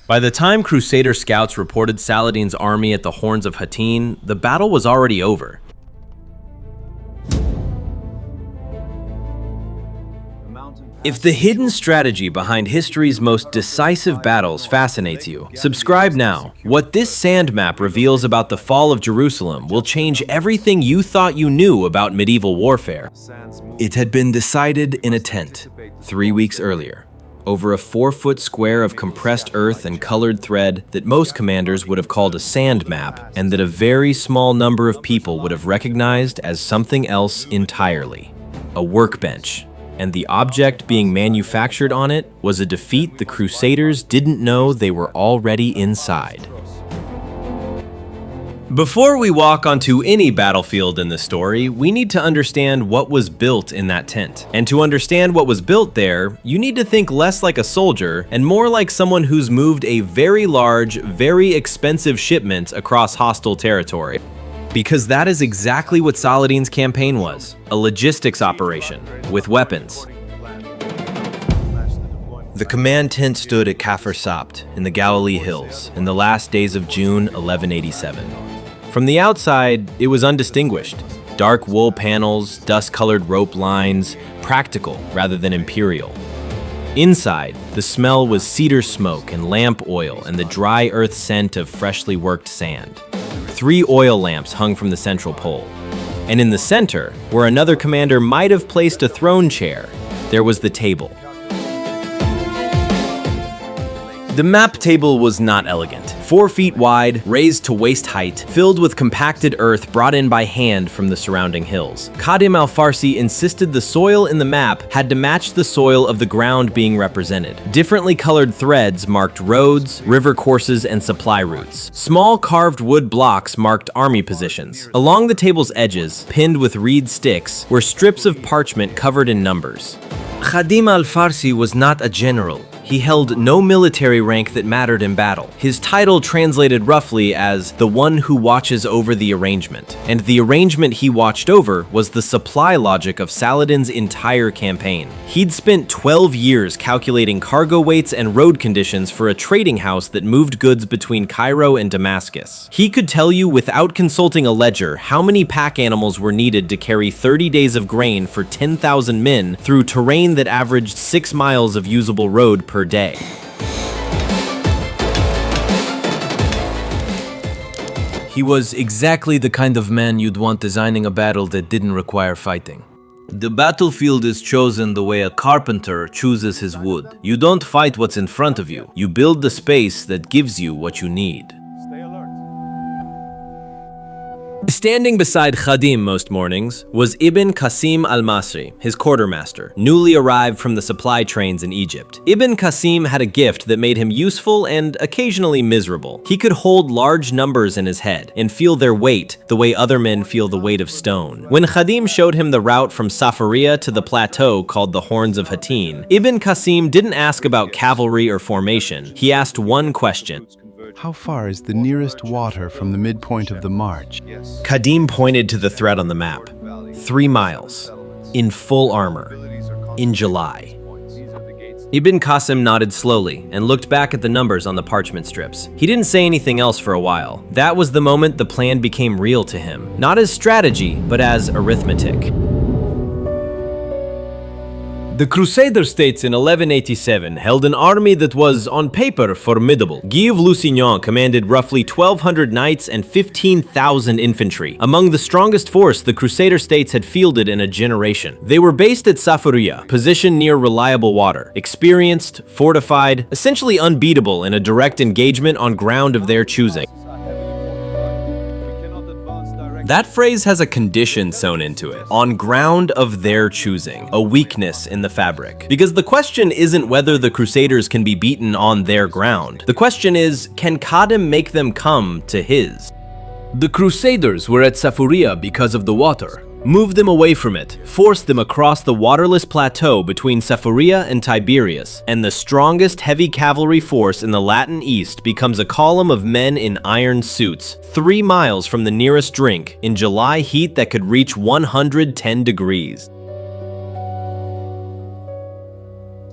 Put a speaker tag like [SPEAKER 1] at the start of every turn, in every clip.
[SPEAKER 1] By the time Crusader scouts reported Saladin's army at the Horns of Hattin, the battle was already over. If the hidden strategy behind history's most decisive battles fascinates you, subscribe now. What this sand map reveals about the fall of Jerusalem will change everything you thought you knew about medieval warfare. It had been decided in a tent 3 weeks earlier, over a 4-foot square of compressed earth and colored thread that most commanders would have called a sand map, and that a very small number of people would have recognized as something else entirely: a workbench. And the object being manufactured on it was a defeat the Crusaders didn't know they were already inside. Before we walk onto any battlefield in the story, we need to understand what was built in that tent. And to understand what was built there, you need to think less like a soldier and more like someone who's moved a very large, very expensive shipment across hostile territory. Because that is exactly what Saladin's campaign was, a logistics operation, with weapons. The command tent stood at Kafr Sabt in the Galilee Hills in the last days of June 1187. From the outside, it was undistinguished. Dark wool panels, dust-colored rope lines, practical rather than imperial. Inside, the smell was cedar smoke and lamp oil and the dry earth scent of freshly worked sand. 3 oil lamps hung from the central pole. And in the center, where another commander might have placed a throne chair, there was the table. The map table was not elegant. 4 feet wide, raised to waist height, filled with compacted earth brought in by hand from the surrounding hills. Khadim al-Farsi insisted the soil in the map had to match the soil of the ground being represented. Differently colored threads marked roads, river courses, and supply routes. Small carved wood blocks marked army positions. Along the table's edges, pinned with reed sticks, were strips of parchment covered in numbers. Khadim al-Farsi was not a general. He held no military rank that mattered in battle. His title translated roughly as the one who watches over the arrangement. And the arrangement he watched over was the supply logic of Saladin's entire campaign. He'd spent 12 years calculating cargo weights and road conditions for a trading house that moved goods between Cairo and Damascus. He could tell you without consulting a ledger how many pack animals were needed to carry 30 days of grain for 10,000 men through terrain that averaged 6 miles of usable road per day. He was exactly the kind of man you'd want designing a battle that didn't require fighting. The battlefield is chosen the way a carpenter chooses his wood. You don't fight what's in front of you. You build the space that gives you what you need. Standing beside Khadim most mornings was Ibn Qasim al-Masri, his quartermaster, newly arrived from the supply trains in Egypt. Ibn Qasim had a gift that made him useful and occasionally miserable. He could hold large numbers in his head and feel their weight the way other men feel the weight of stone. When Khadim showed him the route from Safaria to the plateau called the Horns of Hattin, Ibn Qasim didn't ask about cavalry or formation. He asked one question.
[SPEAKER 2] How far is the nearest water from the midpoint of the march?
[SPEAKER 1] Khadim pointed to the thread on the map. 3 miles. In full armor. In July. Ibn Qasim nodded slowly and looked back at the numbers on the parchment strips. He didn't say anything else for a while. That was the moment the plan became real to him. Not as strategy, but as arithmetic. The Crusader states in 1187 held an army that was, on paper, formidable. Guy of Lusignan commanded roughly 1,200 knights and 15,000 infantry, among the strongest force the Crusader states had fielded in a generation. They were based at Safaria, positioned near reliable water, experienced, fortified, essentially unbeatable in a direct engagement on ground of their choosing. That phrase has a condition sewn into it, on ground of their choosing, a weakness in the fabric. Because the question isn't whether the Crusaders can be beaten on their ground. The question is, can Khadim make them come to his? The Crusaders were at Safaria because of the water. Move them away from it, force them across the waterless plateau between Safaria and Tiberias, and the strongest heavy cavalry force in the Latin East becomes a column of men in iron suits, 3 miles from the nearest drink, in July heat that could reach 110 degrees.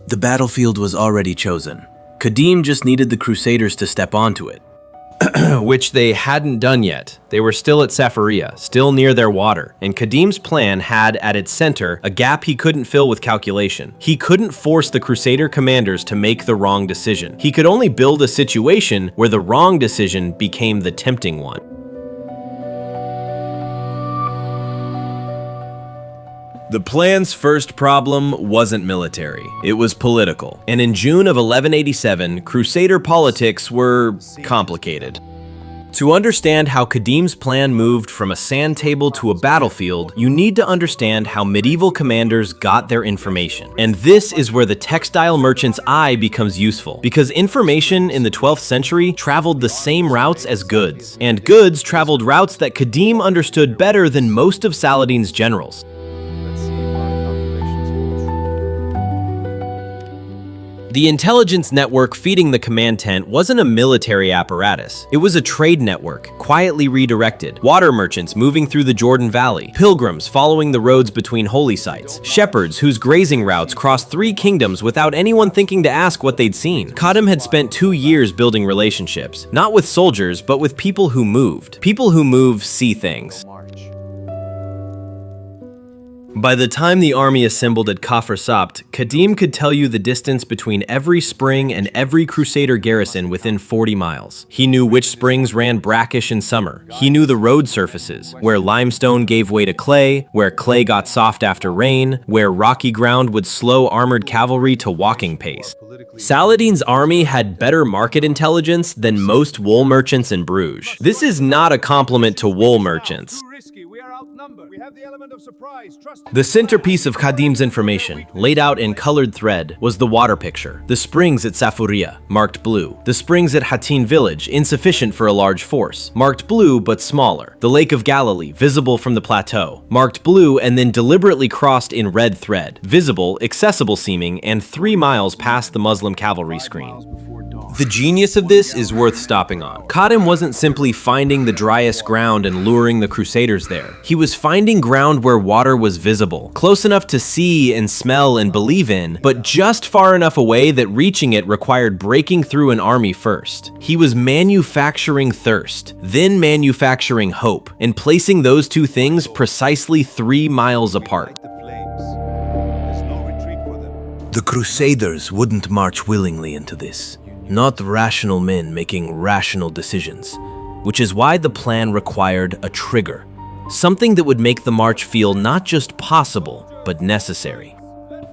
[SPEAKER 1] The battlefield was already chosen. Qadim just needed the Crusaders to step onto it. Which they hadn't done yet. They were still at Safaria, still near their water, and Qadim's plan had at its center a gap he couldn't fill with calculation. He couldn't force the Crusader commanders to make the wrong decision. He could only build a situation where the wrong decision became the tempting one. The plan's first problem wasn't military, it was political. And in June of 1187, Crusader politics were complicated. To understand how Qadim's plan moved from a sand table to a battlefield, you need to understand how medieval commanders got their information. And this is where the textile merchant's eye becomes useful, because information in the 12th century traveled the same routes as goods, and goods traveled routes that Qadim understood better than most of Saladin's generals. The intelligence network feeding the command tent wasn't a military apparatus. It was a trade network, quietly redirected. Water merchants moving through the Jordan Valley, pilgrims following the roads between holy sites, shepherds whose grazing routes crossed 3 kingdoms without anyone thinking to ask what they'd seen. Qadim had spent 2 years building relationships, not with soldiers, but with people who moved. People who move see things. By the time the army assembled at Kafr Sabt, Qadim could tell you the distance between every spring and every Crusader garrison within 40 miles. He knew which springs ran brackish in summer. He knew the road surfaces, where limestone gave way to clay, where clay got soft after rain, where rocky ground would slow armored cavalry to walking pace. Saladin's army had better market intelligence than most wool merchants in Bruges. This is not a compliment to wool merchants. The centerpiece of Qadim's information, laid out in colored thread, was the water picture. The springs at Safaria, marked blue. The springs at Hattin village, insufficient for a large force, marked blue but smaller. The Lake of Galilee, visible from the plateau, marked blue and then deliberately crossed in red thread, visible, accessible seeming, and 3 miles past the Muslim cavalry screen. The genius of this is worth stopping on. Qadim wasn't simply finding the driest ground and luring the Crusaders there. He was finding ground where water was visible, close enough to see and smell and believe in, but just far enough away that reaching it required breaking through an army first. He was manufacturing thirst, then manufacturing hope, and placing those 2 things precisely 3 miles apart. The Crusaders wouldn't march willingly into this. Not rational men making rational decisions, which is why the plan required a trigger, something that would make the march feel not just possible, but necessary.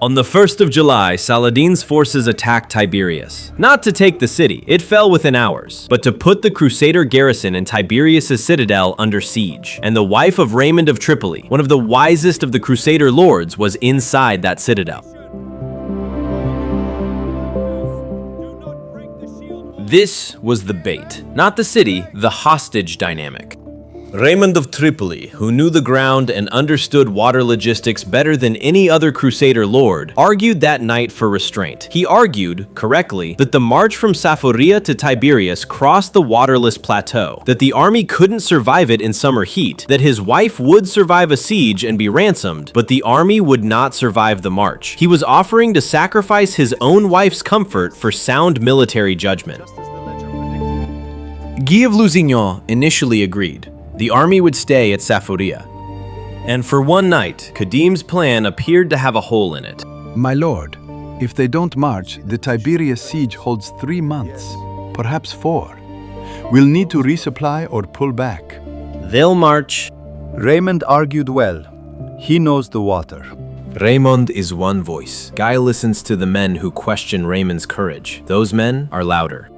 [SPEAKER 1] On the 1st of July, Saladin's forces attacked Tiberias. Not to take the city, it fell within hours, but to put the Crusader garrison in Tiberias' citadel under siege. And the wife of Raymond of Tripoli, one of the wisest of the Crusader lords, was inside that citadel. This was the bait, not the city, the hostage dynamic. Raymond of Tripoli, who knew the ground and understood water logistics better than any other Crusader lord, argued that night for restraint. He argued, correctly, that the march from Safaria to Tiberias crossed the waterless plateau, that the army couldn't survive it in summer heat, that his wife would survive a siege and be ransomed, but the army would not survive the march. He was offering to sacrifice his own wife's comfort for sound military judgment. Guy of Lusignan initially agreed. The army would stay at Safaria. And for one night, Qadim's plan appeared to have a hole in it.
[SPEAKER 2] My lord, if they don't march, the Tiberias siege holds 3 months, perhaps 4. We'll need to resupply or pull back.
[SPEAKER 1] They'll march.
[SPEAKER 3] Raymond argued well. He knows the water.
[SPEAKER 1] Raymond is one voice. Guy listens to the men who question Raymond's courage. Those men are louder.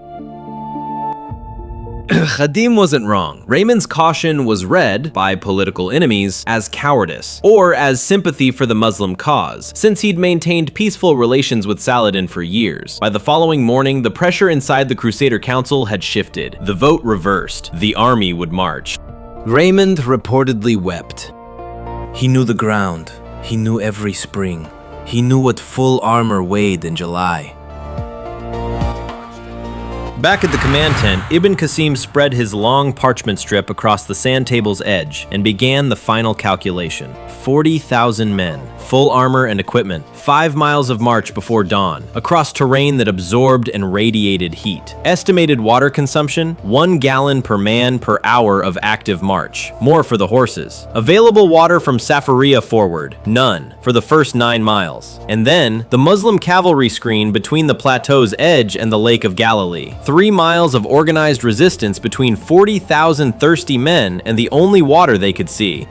[SPEAKER 1] Qadim wasn't wrong. Raymond's caution was read by political enemies as cowardice, or as sympathy for the Muslim cause, since he'd maintained peaceful relations with Saladin for years. By the following morning, the pressure inside the Crusader Council had shifted. The vote reversed. The army would march. Raymond reportedly wept. He knew the ground. He knew every spring. He knew what full armor weighed in July. Back at the command tent, Ibn Qasim spread his long parchment strip across the sand table's edge and began the final calculation. 40,000 men, full armor and equipment, 5 miles of march before dawn, across terrain that absorbed and radiated heat. Estimated water consumption, 1 gallon per man per hour of active march, more for the horses. Available water from Safaria forward, none, for the first 9 miles. And then, the Muslim cavalry screen between the plateau's edge and the Lake of Galilee. 3 miles of organized resistance between 40,000 thirsty men and the only water they could see.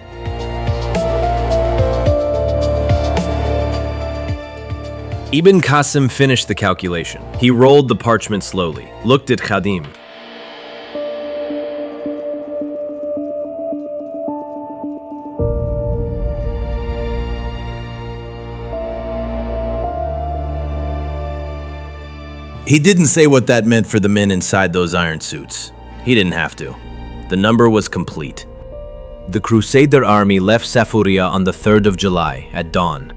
[SPEAKER 1] Ibn Qasim finished the calculation. He rolled the parchment slowly, looked at Khadim. He didn't say what that meant for the men inside those iron suits. He didn't have to. The number was complete. The Crusader army left Safaria on the 3rd of July at dawn.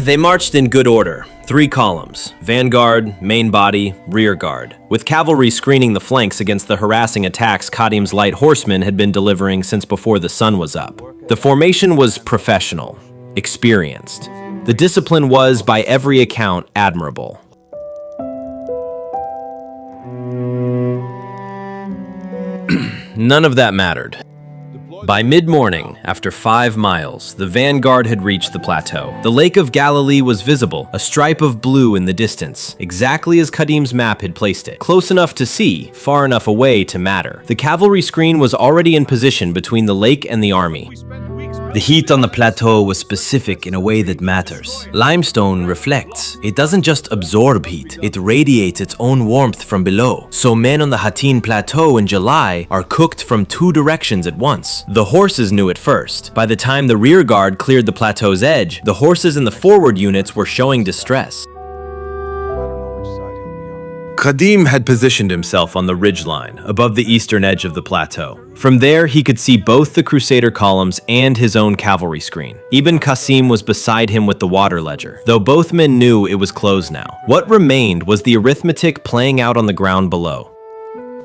[SPEAKER 1] They marched in good order, 3 columns, vanguard, main body, rear guard, with cavalry screening the flanks against the harassing attacks Khadim's light horsemen had been delivering since before the sun was up. The formation was professional, experienced. The discipline was, by every account, admirable. None of that mattered. By mid-morning, after 5 miles, the vanguard had reached the plateau. The Lake of Galilee was visible, a stripe of blue in the distance, exactly as Khadim's map had placed it. Close enough to see, far enough away to matter. The cavalry screen was already in position between the lake and the army. The heat on the plateau was specific in a way that matters. Limestone reflects. It doesn't just absorb heat, it radiates its own warmth from below. So men on the Hattin plateau in July are cooked from 2 directions at once. The horses knew it first. By the time the rear guard cleared the plateau's edge, the horses in the forward units were showing distress. Khadim had positioned himself on the ridgeline, above the eastern edge of the plateau. From there, he could see both the Crusader columns and his own cavalry screen. Ibn Qasim was beside him with the water ledger, though both men knew it was closed now. What remained was the arithmetic playing out on the ground below.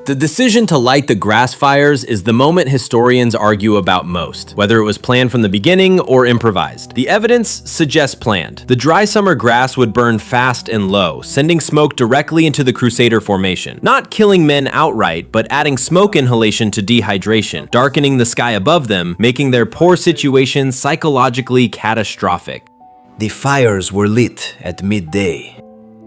[SPEAKER 1] The decision to light the grass fires is the moment historians argue about most, whether it was planned from the beginning or improvised. The evidence suggests planned. The dry summer grass would burn fast and low, sending smoke directly into the Crusader formation, not killing men outright, but adding smoke inhalation to dehydration, darkening the sky above them, making their poor situation psychologically catastrophic. The fires were lit at midday.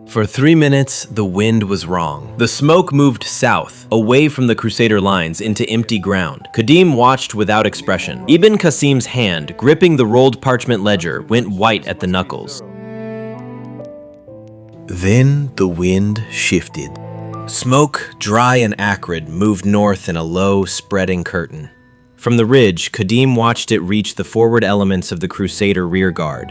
[SPEAKER 1] For 3 minutes, the wind was wrong. The smoke moved south, away from the Crusader lines into empty ground. Khadim watched without expression. Ibn Qasim's hand, gripping the rolled parchment ledger, went white at the knuckles. Then the wind shifted. Smoke, dry and acrid, moved north in a low, spreading curtain. From the ridge, Khadim watched it reach the forward elements of the Crusader rearguard.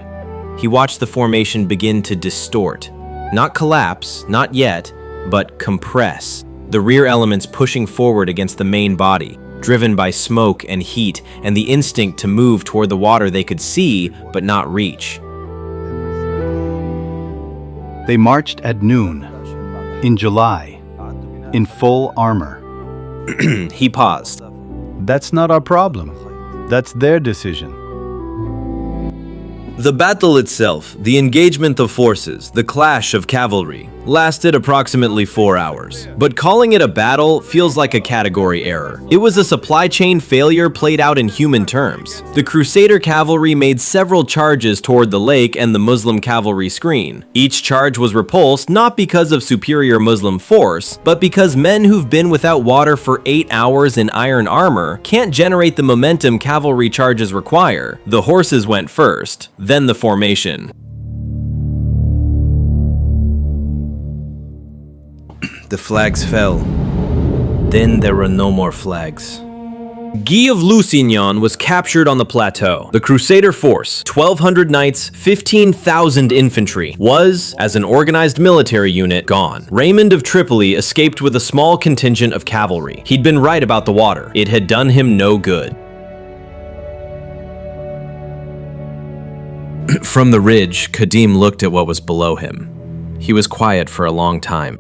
[SPEAKER 1] He watched the formation begin to distort. Not collapse, not yet, but compress. The rear elements pushing forward against the main body, driven by smoke and heat and the instinct to move toward the water they could see but not reach.
[SPEAKER 2] They marched at noon, in July, in full armor.
[SPEAKER 1] He paused.
[SPEAKER 2] That's not our problem. That's their decision.
[SPEAKER 1] The battle itself, the engagement of forces, the clash of cavalry, lasted approximately 4 hours. But calling it a battle feels like a category error. It was a supply chain failure played out in human terms. The Crusader cavalry made several charges toward the lake and the Muslim cavalry screen. Each charge was repulsed not because of superior Muslim force, but because men who've been without water for 8 hours in iron armor can't generate the momentum cavalry charges require. The horses went first, then the formation. The flags fell. Then there were no more flags. Guy of Lusignan was captured on the plateau. The Crusader force, 1,200 knights, 15,000 infantry, was, as an organized military unit, gone. Raymond of Tripoli escaped with a small contingent of cavalry. He'd been right about the water. It had done him no good. From the ridge, Khadim looked at what was below him. He was quiet for a long time.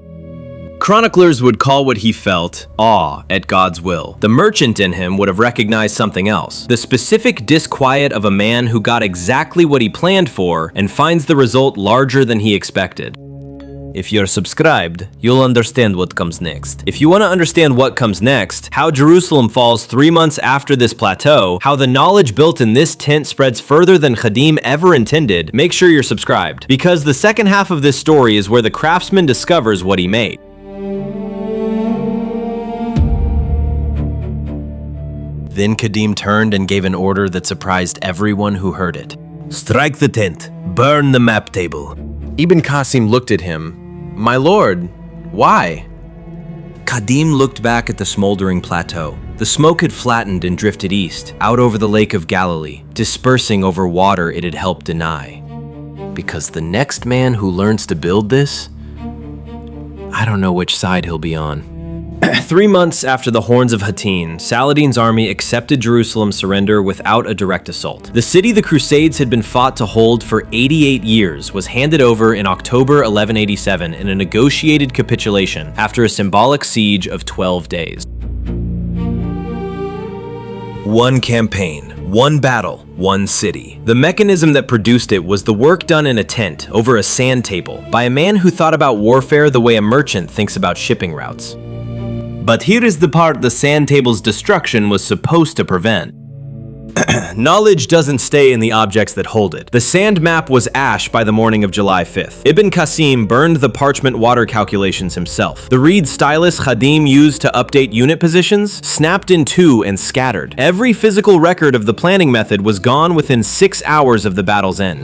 [SPEAKER 1] chroniclers would call what he felt awe at God's will. The merchant in him would have recognized something else. The specific disquiet of a man who got exactly what he planned for and finds the result larger than he expected. If you're subscribed, you'll understand what comes next. If you want to understand what comes next, how Jerusalem falls 3 months after this plateau, how the knowledge built in this tent spreads further than Khadim ever intended, make sure you're subscribed. Because the second half of this story is where the craftsman discovers what he made. Then Khadim turned and gave an order that surprised everyone who heard it. "Strike the tent, burn the map table." Ibn Qasim looked at him. "My lord, why?" Khadim looked back at the smoldering plateau. The smoke had flattened and drifted east, out over the Lake of Galilee, dispersing over water it had helped deny. Because the next man who learns to build this, I don't know which side he'll be on. 3 months after the Horns of Hattin, Saladin's army accepted Jerusalem's surrender without a direct assault. The city the Crusades had been fought to hold for 88 years was handed over in October 1187 in a negotiated capitulation after a symbolic siege of 12 days. One campaign, one battle, one city. The mechanism that produced it was the work done in a tent over a sand table by a man who thought about warfare the way a merchant thinks about shipping routes. But here is the part the sand table's destruction was supposed to prevent. Knowledge doesn't stay in the objects that hold it. The sand map was ash by the morning of July 5th. Ibn Qasim burned the parchment water calculations himself. The reed stylus Khadim used to update unit positions snapped in two and scattered. Every physical record of the planning method was gone within 6 hours of the battle's end.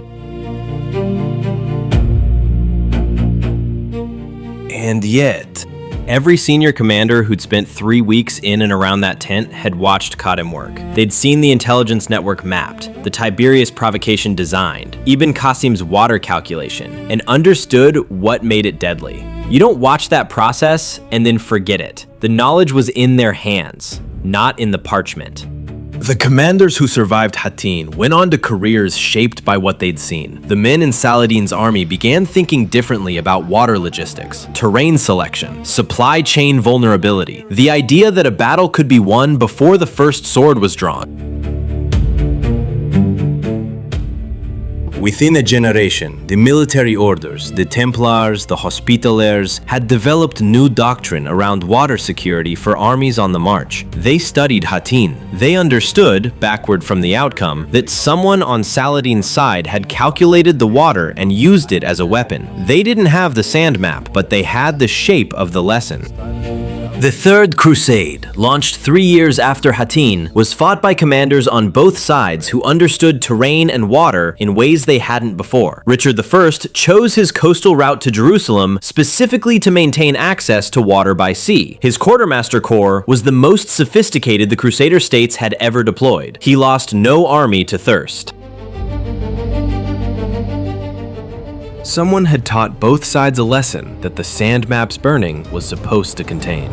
[SPEAKER 1] And yet, every senior commander who'd spent 3 weeks in and around that tent had watched Khadim work. They'd seen the intelligence network mapped, the Tiberius provocation designed, Ibn Qasim's water calculation, and understood what made it deadly. You don't watch that process and then forget it. The knowledge was in their hands, not in the parchment. The commanders who survived Hattin went on to careers shaped by what they'd seen. The men in Saladin's army began thinking differently about water logistics, terrain selection, supply chain vulnerability, the idea that a battle could be won before the first sword was drawn. Within a generation, the military orders, the Templars, the Hospitallers, had developed new doctrine around water security for armies on the march. They studied Hattin. They understood, backward from the outcome, that someone on Saladin's side had calculated the water and used it as a weapon. They didn't have the sand map, but they had the shape of the lesson. The Third Crusade, launched 3 years after Hattin, was fought by commanders on both sides who understood terrain and water in ways they hadn't before. Richard I chose his coastal route to Jerusalem specifically to maintain access to water by sea. His quartermaster corps was the most sophisticated the Crusader states had ever deployed. He lost no army to thirst. Someone had taught both sides a lesson that the sand map's burning was supposed to contain.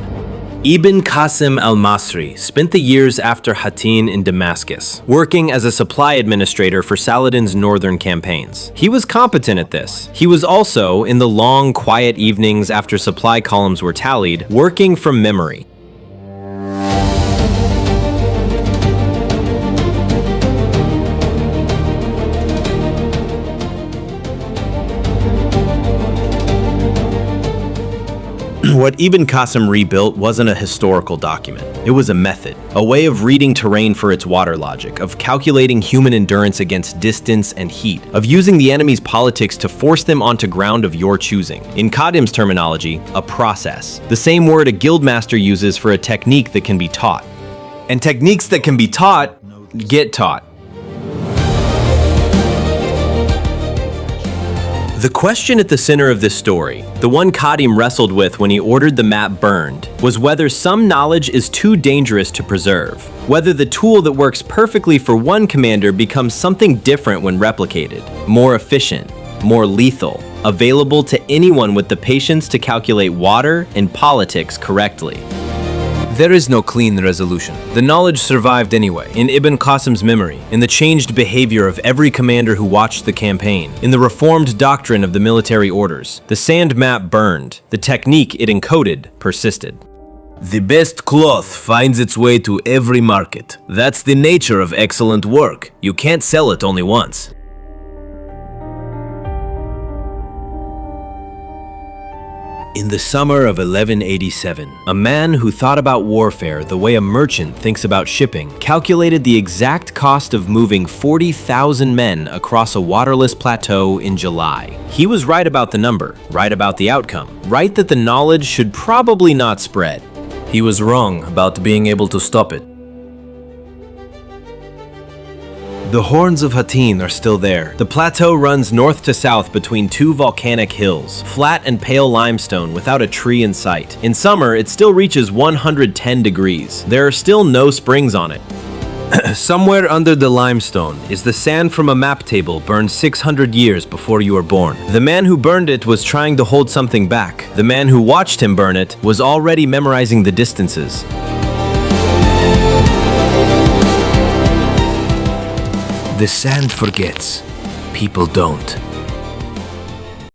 [SPEAKER 1] Ibn Qasim al-Masri spent the years after Hattin in Damascus, working as a supply administrator for Saladin's northern campaigns. He was competent at this. He was also, in the long, quiet evenings after supply columns were tallied, working from memory. What Ibn Qasim rebuilt wasn't a historical document. It was a method, a way of reading terrain for its water logic, of calculating human endurance against distance and heat, of using the enemy's politics to force them onto ground of your choosing. In Khadim's terminology, a process. The same word a guildmaster uses for a technique that can be taught. And techniques that can be taught, get taught. The question at the center of this story, the one Khadim wrestled with when he ordered the map burned, was whether some knowledge is too dangerous to preserve, whether the tool that works perfectly for one commander becomes something different when replicated, more efficient, more lethal, available to anyone with the patience to calculate water and politics correctly. There is no clean resolution. The knowledge survived anyway, in Ibn Qasim's memory, in the changed behavior of every commander who watched the campaign, in the reformed doctrine of the military orders. The sand map burned. The technique it encoded persisted.
[SPEAKER 4] The best cloth finds its way to every market. That's the nature of excellent work. You can't sell it only once.
[SPEAKER 1] In the summer of 1187, a man who thought about warfare the way a merchant thinks about shipping calculated the exact cost of moving 40,000 men across a waterless plateau in July. He was right about the number, right about the outcome, right that the knowledge should probably not spread.
[SPEAKER 4] He was wrong about being able to stop it.
[SPEAKER 1] The Horns of Hattin are still there. The plateau runs north to south between two volcanic hills, flat and pale limestone without a tree in sight. In summer, it still reaches 110 degrees. There are still no springs on it. Somewhere under the limestone is the sand from a map table burned 600 years before you were born. The man who burned it was trying to hold something back. The man who watched him burn it was already memorizing the distances.
[SPEAKER 4] The sand forgets. People don't.